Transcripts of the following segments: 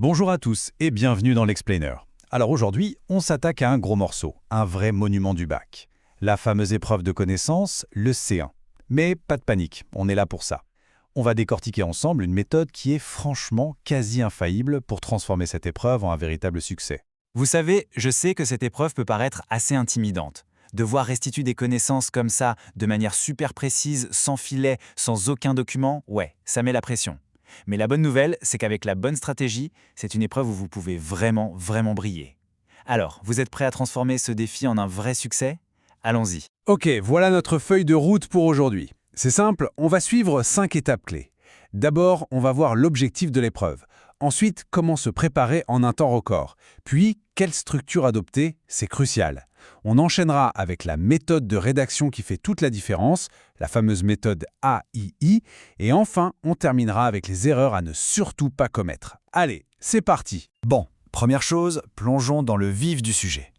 Bonjour à tous et bienvenue dans l'Explainer. Alors aujourd'hui, on s'attaque à un gros morceau, un vrai monument du bac. La fameuse épreuve de connaissance, le C1. Mais pas de panique, on est là pour ça. On va décortiquer ensemble une méthode qui est franchement quasi infaillible pour transformer cette épreuve en un véritable succès. Vous savez, je sais que cette épreuve peut paraître assez intimidante. Devoir restituer des connaissances comme ça, de manière super précise, sans filet, sans aucun document, ouais, ça met la pression. Mais la bonne nouvelle, c'est qu'avec la bonne stratégie, c'est une épreuve où vous pouvez vraiment briller. Alors, vous êtes prêts à transformer ce défi en un vrai succès? Allons-y. Ok, voilà notre feuille de route pour aujourd'hui. C'est simple, on va suivre 5 étapes clés. D'abord, on va voir l'objectif de l'épreuve. Ensuite, comment se préparer en un temps record. Puis, quelle structure adopter, c'est crucial. On enchaînera avec la méthode de rédaction qui fait toute la différence, la fameuse méthode AII, et enfin, on terminera avec les erreurs à ne surtout pas commettre. Allez, c'est parti! Bon, première chose, plongeons dans le vif du sujet.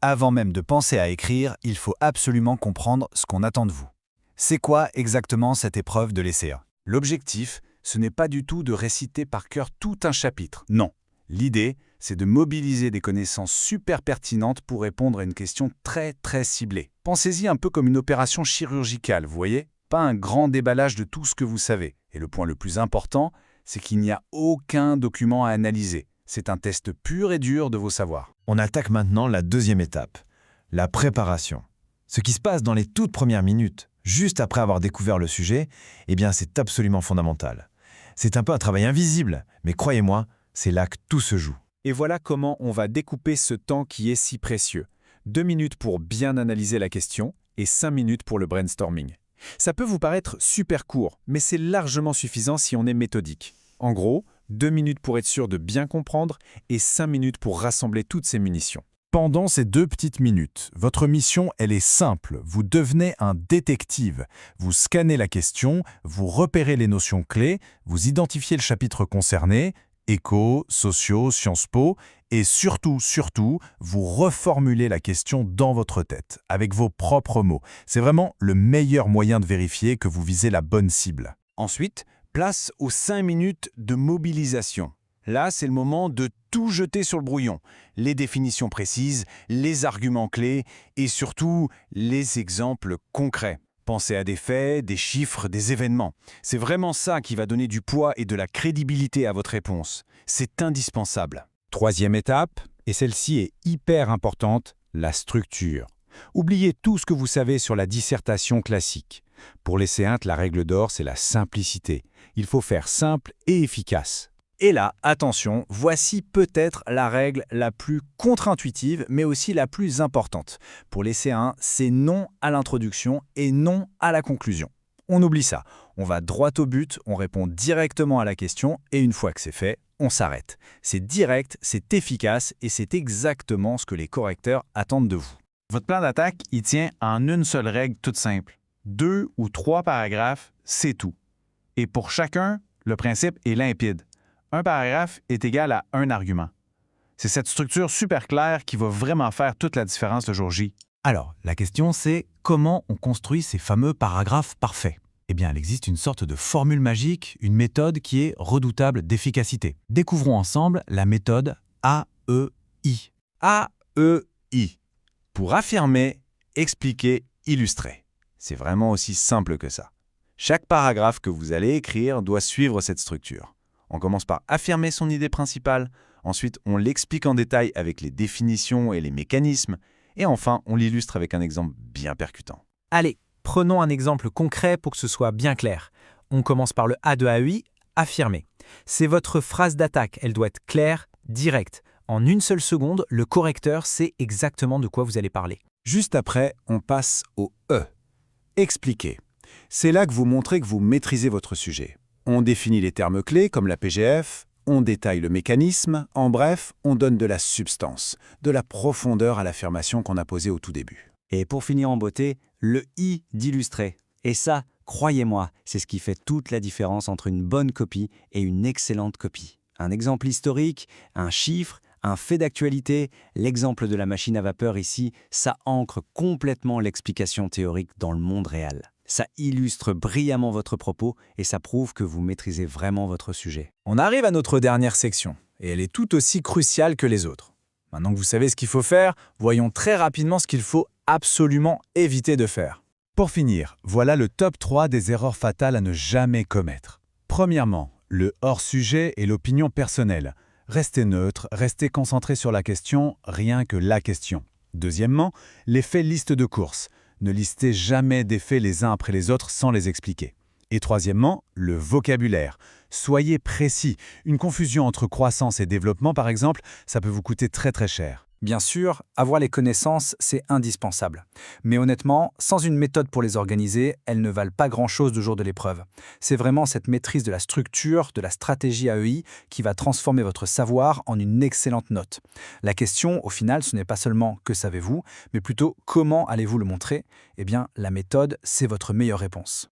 Avant même de penser à écrire, il faut absolument comprendre ce qu'on attend de vous. C'est quoi exactement cette épreuve de l'ECA? L'objectif, ce n'est pas du tout de réciter par cœur tout un chapitre. Non. L'idée, c'est de mobiliser des connaissances super pertinentes pour répondre à une question très ciblée. Pensez-y un peu comme une opération chirurgicale, vous voyez? Pas un grand déballage de tout ce que vous savez. Et le point le plus important, c'est qu'il n'y a aucun document à analyser. C'est un test pur et dur de vos savoirs. On attaque maintenant la deuxième étape, la préparation. Ce qui se passe dans les toutes premières minutes, juste après avoir découvert le sujet, eh bien c'est absolument fondamental. C'est un peu un travail invisible, mais croyez-moi, c'est là que tout se joue. Et voilà comment on va découper ce temps qui est si précieux. 2 minutes pour bien analyser la question et 5 minutes pour le brainstorming. Ça peut vous paraître super court, mais c'est largement suffisant si on est méthodique. En gros, 2 minutes pour être sûr de bien comprendre et 5 minutes pour rassembler toutes ces munitions. Pendant ces 2 petites minutes, votre mission, elle est simple. Vous devenez un détective. Vous scannez la question, vous repérez les notions clés, vous identifiez le chapitre concerné, éco, sociaux, Sciences Po, et surtout, vous reformulez la question dans votre tête, avec vos propres mots. C'est vraiment le meilleur moyen de vérifier que vous visez la bonne cible. Ensuite, place aux 5 minutes de mobilisation. Là, c'est le moment de tout jeter sur le brouillon. Les définitions précises, les arguments clés et surtout les exemples concrets. Pensez à des faits, des chiffres, des événements. C'est vraiment ça qui va donner du poids et de la crédibilité à votre réponse. C'est indispensable. Troisième étape, et celle-ci est hyper importante, la structure. Oubliez tout ce que vous savez sur la dissertation classique. Pour les C1, la règle d'or, c'est la simplicité. Il faut faire simple et efficace. Et là, attention, voici peut-être la règle la plus contre-intuitive, mais aussi la plus importante. Pour les C1, c'est non à l'introduction et non à la conclusion. On oublie ça. On va droit au but, on répond directement à la question, et une fois que c'est fait, on s'arrête. C'est direct, c'est efficace, et c'est exactement ce que les correcteurs attendent de vous. Votre plan d'attaque, il tient en une seule règle toute simple. 2 ou 3 paragraphes, c'est tout. Et pour chacun, le principe est limpide. Un paragraphe est égal à un argument. C'est cette structure super claire qui va vraiment faire toute la différence le jour J. Alors, la question c'est comment on construit ces fameux paragraphes parfaits? Eh bien, il existe une sorte de formule magique, une méthode qui est redoutable d'efficacité. Découvrons ensemble la méthode AEI. AEI. Pour affirmer, expliquer, illustrer. C'est vraiment aussi simple que ça. Chaque paragraphe que vous allez écrire doit suivre cette structure. On commence par affirmer son idée principale, ensuite on l'explique en détail avec les définitions et les mécanismes, et enfin on l'illustre avec un exemple bien percutant. Allez, prenons un exemple concret pour que ce soit bien clair. On commence par le A de AEI, affirmer. C'est votre phrase d'attaque, elle doit être claire, directe. En une seule seconde, le correcteur sait exactement de quoi vous allez parler. Juste après, on passe au E. Expliquer. C'est là que vous montrez que vous maîtrisez votre sujet. On définit les termes clés comme la PGF, on détaille le mécanisme, en bref, on donne de la substance, de la profondeur à l'affirmation qu'on a posée au tout début. Et pour finir en beauté, le I d'illustrer. Et ça, croyez-moi, c'est ce qui fait toute la différence entre une bonne copie et une excellente copie. Un exemple historique, un chiffre, un fait d'actualité, l'exemple de la machine à vapeur ici, ça ancre complètement l'explication théorique dans le monde réel. Ça illustre brillamment votre propos et ça prouve que vous maîtrisez vraiment votre sujet. On arrive à notre dernière section. et elle est tout aussi cruciale que les autres. Maintenant que vous savez ce qu'il faut faire, voyons très rapidement ce qu'il faut absolument éviter de faire. Pour finir, voilà le top 3 des erreurs fatales à ne jamais commettre. Premièrement, le hors-sujet et l'opinion personnelle. Restez neutre, restez concentré sur la question, rien que la question. Deuxièmement, l'effet liste de courses. Ne listez jamais des faits les uns après les autres sans les expliquer. Et troisièmement, le vocabulaire. Soyez précis. Une confusion entre croissance et développement, par exemple, ça peut vous coûter très très cher. Bien sûr, avoir les connaissances, c'est indispensable. Mais honnêtement, sans une méthode pour les organiser, elles ne valent pas grand-chose le jour de l'épreuve. C'est vraiment cette maîtrise de la structure, de la stratégie AEI qui va transformer votre savoir en une excellente note. La question, au final, ce n'est pas seulement « que savez-vous ?», mais plutôt « comment allez-vous le montrer ?» Eh bien, la méthode, c'est votre meilleure réponse.